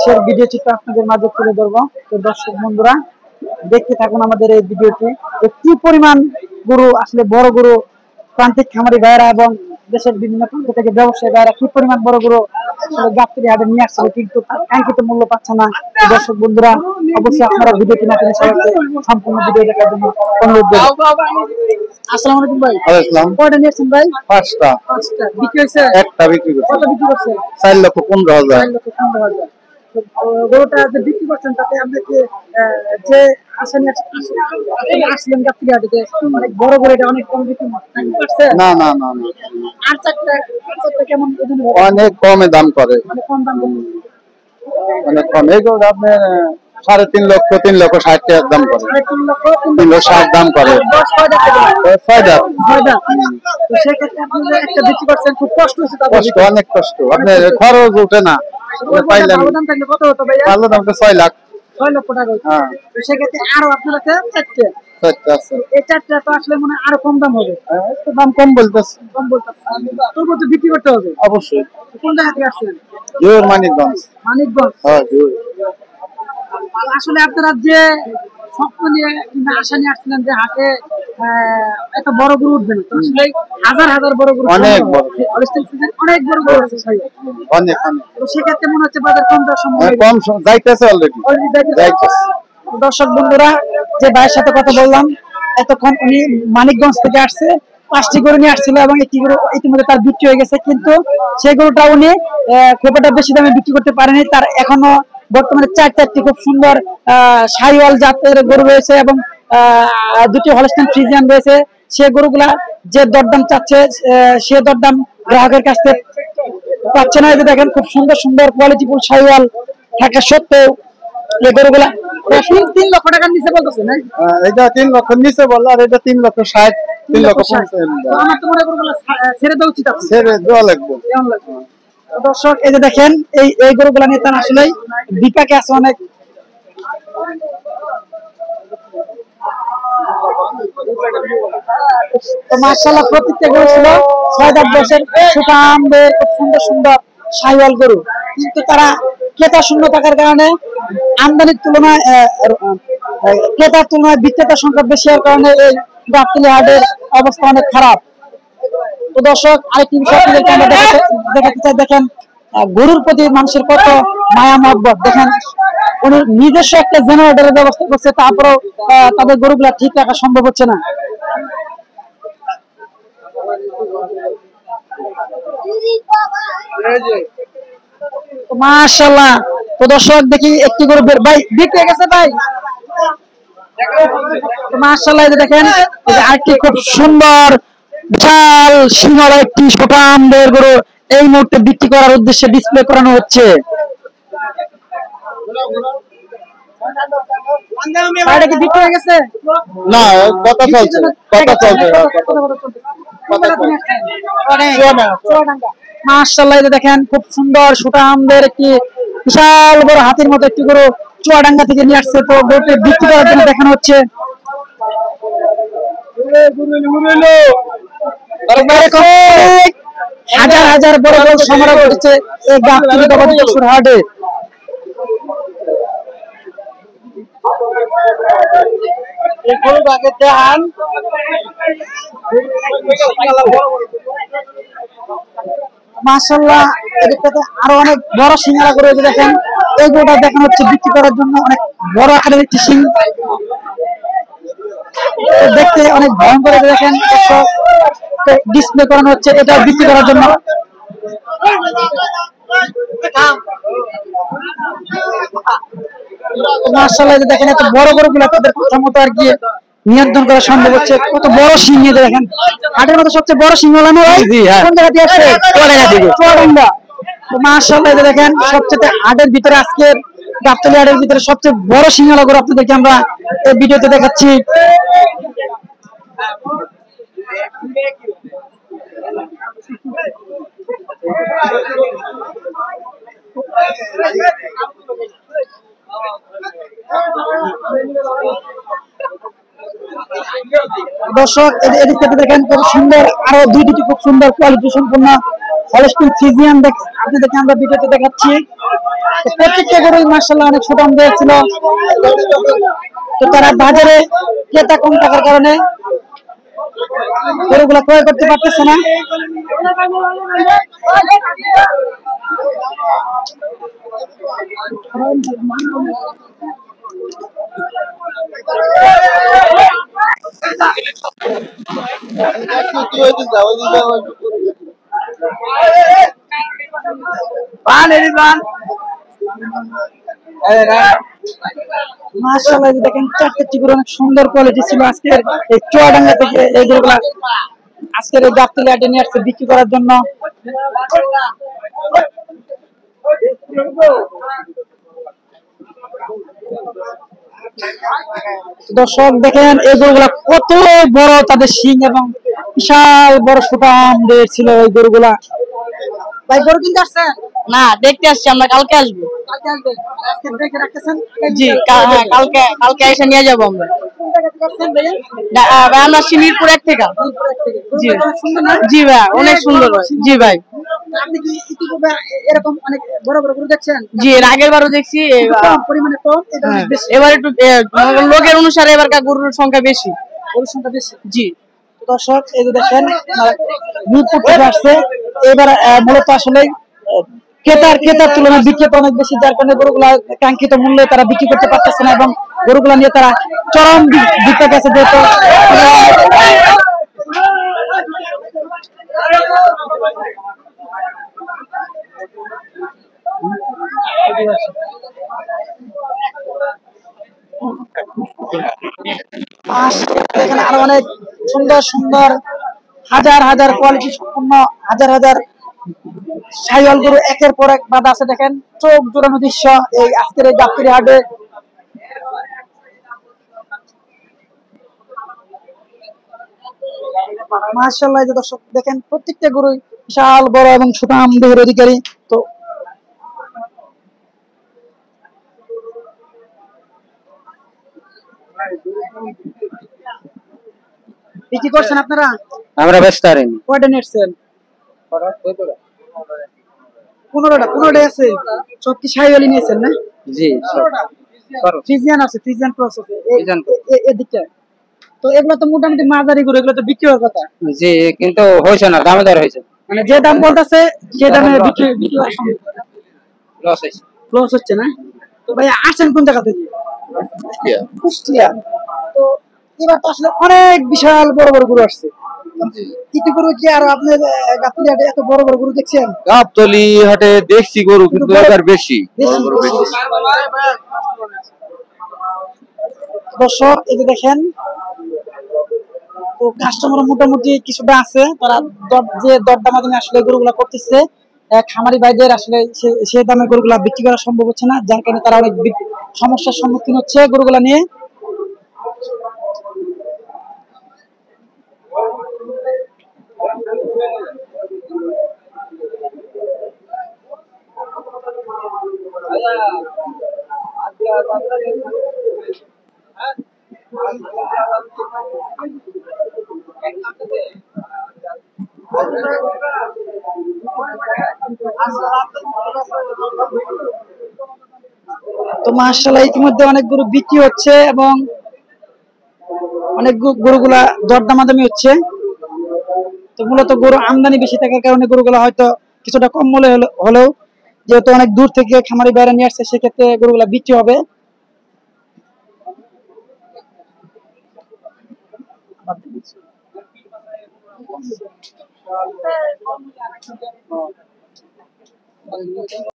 হাটের ভিডিও চিত্র আপনাদের মাঝে তুলে ধরবো। তো দর্শক বন্ধুরা দেখতে থাকুন আমাদের এই ভিডিওটি। কি পরিমাণ গরু, আসলে বড় গরু প্রান্তিক খামারি ভাইরা এবং দেশের বিভিন্ন প্রান্ত থেকে ব্যবসায়ী ভাইরা কি পরিমাণ বড় গরু আসলে গাবতলী হাটে নিয়ে আসছে, কিন্তু কাঙ্ক্ষিত মূল্য পাচ্ছে না। দর্শক বন্ধুরা অবশ্যই আপনারা ভিডিওটি না টেনে সবাইকে সম্পূর্ণ ভিডিও দেখার জন্য অনুরোধ করব। আসসালামু আলাইকুম ভাই। ওয়ালাইকুম আসসালাম। কয়টা নিয়েছেন ভাই? পাঁচটা। বিক্রি হয়েছে? একটা বিক্রি করছে। কত বিক্রি করছে? 4,15,000। 4,15,000। গরুটা যে বিক্রি করছেন তাতে আপনাকে যে আসলেন গাবতলী হাটে অনেক বড় গরু, এটা অনেক কম বিক্রি করছে? না না না না। আর চারটা কেমন? অনেক কমে দাম করে। মানে কম দাম বলতেছে, অনেক কম। এই গরু আপনি 3.5 লক্ষ 3,60,000 টাকা দাম করে। 3,60,000 দাম করে। 6 দাম। তো সেক্ষেত্রে আপনি একটা বিক্রি করছেন, খুব কষ্ট হচ্ছে। কষ্ট, অনেক কষ্ট। আপনার খরচ ওঠে না। পাইলেন ভালো দাম থাকলে কত হতো ভাই? ভালো দাম তো 6 লাখ। 6 লক্ষ টাকা। হ্যাঁ। তো সেক্ষেত্রে আরো আপনার কাছে চারটে আছে। এই চারটা তো আসলে মনে আরো কম দাম হবে। একটু দাম কম বলতেছে। কম বলতেছে। তবু তো বিক্রি করতে হবে অবশ্যই। কোন জায়গা থেকে আসছেন? জোর মানিকগঞ্জ। মানিকগঞ্জ? হ্যাঁ জোর। আসলে আপনারা যে স্বপ্ন নিয়ে কিংবা আশা নিয়ে আসছিলেন যে হাটে এত বড় গরু উঠবে না, আসলে হাজার হাজার বড় গরু, অনেক বড়, অনেক বড় গরু আছে অনেক। তো সেক্ষেত্রে মনে হচ্ছে বাজার কম যাওয়ার সম্ভাবনা কম যাইতেছে, অলরেডি যাইতেছে। দর্শক বন্ধুরা, যে ভাইয়ের সাথে কথা বললাম এতক্ষণ, উনি মানিকগঞ্জ থেকে আসছে, 5টি গরু নিয়ে আসছিল এবং একটি গরু ইতিমধ্যে তার বিক্রি হয়ে গেছে, কিন্তু সেই গরুটা উনি খুব একটা বেশি দামে বিক্রি করতে পারেনি। তার এখনো বর্তমানে চারটি খুব সুন্দর শাহিওয়াল জাতের গরু রয়েছে এবং 2টি হলস্টাইন ফ্রিজিয়ান রয়েছে। সে গরুগুলা যে দরদাম চাচ্ছে সে দরদাম গ্রাহকের কাছ থেকে পাচ্ছে না। এই যে দেখেন, খুব সুন্দর সুন্দর কোয়ালিটিফুল শাহিওয়াল থাকা সত্ত্বেও এই গরুগুলা 3 লক্ষ টাকার নিচে বলতেছে না। এটা 3 লক্ষ নিচে বললো, আর এটা 3,60,000 3,50,000। আমার তো মনে হয় গরুগুলা ছেড়ে দেওয়া উচিত। ছেড়ে দেওয়া লাগবে। দর্শক এই যে দেখেন, এই গরুগুলা নিয়ে তার আসলে বিপাকে আছে অনেক। মাশাআল্লাহ, প্রত্যেকটা গরু ছিল 6 বছর সুঠামদের, খুব সুন্দর সুন্দর শাহিওয়াল গরু, কিন্তু তারা ক্রেতা শূন্য থাকার কারণে আমদানির তুলনায় ক্রেতার তুলনায় বিক্রেতার সংখ্যা বেশি হওয়ার কারণে এই গাবতলী হাটের অবস্থা অনেক খারাপ। তো দর্শক, আরেকটি বিষয় আপনাদেরকে আমরা দেখাতে চাই। দেখেন গরুর প্রতি মানুষের কত মায়া মহব্বত। দেখেন উনি নিজস্ব একটা জেনারেটরের ব্যবস্থা করছে, তারপরেও তাদের গরুগুলা ঠিক রাখা সম্ভব হচ্ছে না। মাশাআল্লাহ। তো দর্শক, দেখি একটি গরু ভাই বিক্রি হয়ে গেছে ভাই। মাশাআল্লাহ, এই দেখেন আরেকটি খুব সুন্দর বিশাল সিংহর একটি সুঠামদের গরু এই মুহূর্তে বিক্রি করার উদ্দেশ্যে ডিসপ্লে করানো হচ্ছে। কি বিক্রি হয়ে গেছে? না, কথা চলছে। মাশাআল্লাহ, দেখেন খুব সুন্দর সুঠামদের একটি বিশাল বড় হাতির মতো একটি গরু চুয়াডাঙ্গা থেকে নিয়ে আসছে। তো গরুটি বিক্রি করার জন্য দেখানো হচ্ছে। হাজার হাজার বড় বড় সমারোহ ঘটেছে এই গাবতলী পশুর হাটে। মাশাআল্লাহ, এদিকটাতে আরো অনেক বড় সিংহারা গরু দেখেন। এই গরুটা দেখানো হচ্ছে বিক্রি করার জন্য, অনেক বড় আকারের একটি সিং, দেখতে অনেক ভয়ঙ্কর। দেখেন ডিসপ্লে করানো হচ্ছে, এটা বিক্রি করার জন্য। মাশাআল্লাহ, দেখেন এত বড় বড় গুলো তাদের কথা মতো আর কি নিয়ন্ত্রণ করা সম্ভব হচ্ছে। কত বড় সিং দেখেন, হাটের মধ্যে সবচেয়ে বড় সিং হলো কোন জায়গা দিয়ে আসছে? চুয়াডাঙ্গা। মাশাআল্লাহ, দেখেন সবচেয়ে হাটের ভিতরে, আজকে গাবতলী হাটের ভিতরে সবচেয়ে বড় সিংহলা গরু আপনাদেরকে আমরা এই ভিডিওতে দেখাচ্ছি। দর্শক, এদিক থেকে দেখেন খুব সুন্দর আরো 2টি খুব সুন্দর কোয়ালিটি সম্পন্ন হলস্টাইন ফ্রিজিয়ান আপনাদেরকে আমরা ভিডিওতে দেখাচ্ছি। প্রত্যেকটা গরু মাশাআল্লাহ অনেক সুঠাম দিয়েছিল। তো তারা বাজারে ক্রেতা কম থাকার কারণে গরুগুলা ক্রয় করতে পারতেছে না। মাশাআল্লাহ দেখেন চারটি গরু অনেক সুন্দর কোয়ালিটি ছিল। আজকের এই চুয়াডাঙ্গা থেকে এই গরুগুলা আজকের এই গাবতলী হাটে নিয়ে আসছে বিক্রি করার জন্য। দর্শক দেখেন এই গরুগুলা কত বড়, তাদের শিং এবং বিশাল বড় সুঠাম ছিল এই গরুগুলা। ভাই গরু কিনতে আসছেন? না, দেখতে আসছি আমরা, কালকে আসবো। কালকে আসবেন? আজকে দেখে রাখতেছেন? জি, হ্যাঁ, কালকে এসে নিয়ে যাবো আমরা। কোন জায়গা থেকে আসছেন ভাই? ভাই আমরা মিরপুর 1 থেকে। জি জি ভাই, অনেক সুন্দর ভাই। জি ভাই। আপনি কি ইতিপূর্বে এরকম অনেক বড় বড় গরু দেখছেন? জি, এর আগের বারও দেখছি। পরিমাণে কম, এটা অনেক বেশি। এবার একটু লোকের অনুসারে এবারকার গরুর সংখ্যা বেশি। গরুর সংখ্যা বেশি। জি দর্শক এই যে দেখেন মিরপুর থেকে আসছে। এবার মূলত আসলে ক্রেতার তুলনায় বিক্রেতা অনেক বেশি, যার কারণে গরুগুলা কাঙ্ক্ষিত মূল্যে তারা বিক্রি করতে পারতেছে না এবং গরুগুলা নিয়ে তারা চরম দিকটা গেছে। যেহেতু এখানে আরো অনেক সুন্দর সুন্দর হাজার হাজার কোয়ালিটি সম্পন্ন হাজার হাজার শাহিওয়াল গরু একের পর এক বাঁধা আছে। দেখেন চোখ জোড়ানো দৃশ্য এই আজকের এই গাবতলী হাটে। মাশাআল্লাহ যে দর্শক দেখেন প্রত্যেকটা গরু বিশাল বড় এবং সুঠাম দেহের অধিকারী। তো কি করছেন আপনারা? আমরা ব্যস্ত আরেন কয়টা নিয়েছেন? 15টা আছে। সব কি শাহিওয়ালি নিয়েছেন না? জি, ফ্রিজিয়ান আছে, ফ্রিজিয়ান ক্রস আছে এদিকটা। তো এগুলো তো মোটামুটি মাঝারি গরু, এগুলো তো বিক্রি হওয়ার কথা। জি, কিন্তু হয়েছে না, দামে দর হয়েছে। মানে যে দাম বলতেছে সে দামে বিক্রি হওয়া সম্ভব। লস হচ্ছে না? তো ভাই আসেন কোন জায়গা থেকে? কুষ্টিয়া। তো এবার তো আসলে অনেক বিশাল বড় বড় গরু আসছে। ইতিপূর্বে কি আর আপনার গাবতলী হাটে এত বড় বড় গরু দেখছেন? গাবতলী হাটে দেখছি গরু, কিন্তু এবার বেশি বড় বড় বেশি। দর্শক এই যে দেখেন, তো কাস্টমার মোটামুটি কিছুটা আছে, তারা যে দরদামাদামি আসলে গরুগুলা করতেছে। খামারি ভাইদের আসলে সেই দামে গরুগুলা বিক্রি করা সম্ভব হচ্ছে না, যার কারণে তারা অনেক সমস্যার সম্মুখীন হচ্ছে গরুগুলা নিয়ে। তো মাশাআল্লাহ ইতিমধ্যে অনেক গরু বিক্রি হচ্ছে এবং অনেক গরুগুলা দরদামাদামি হচ্ছে। তো মূলত গরু আমদানি বেশি থাকার কারণে গরুগুলা হয়তো কিছুটা কম মূল্যে হলেও, যেহেতু অনেক দূর থেকে খামারি বাইরে নিয়ে আসছে, সেক্ষেত্রে গরুগুলা বিক্রি হবে।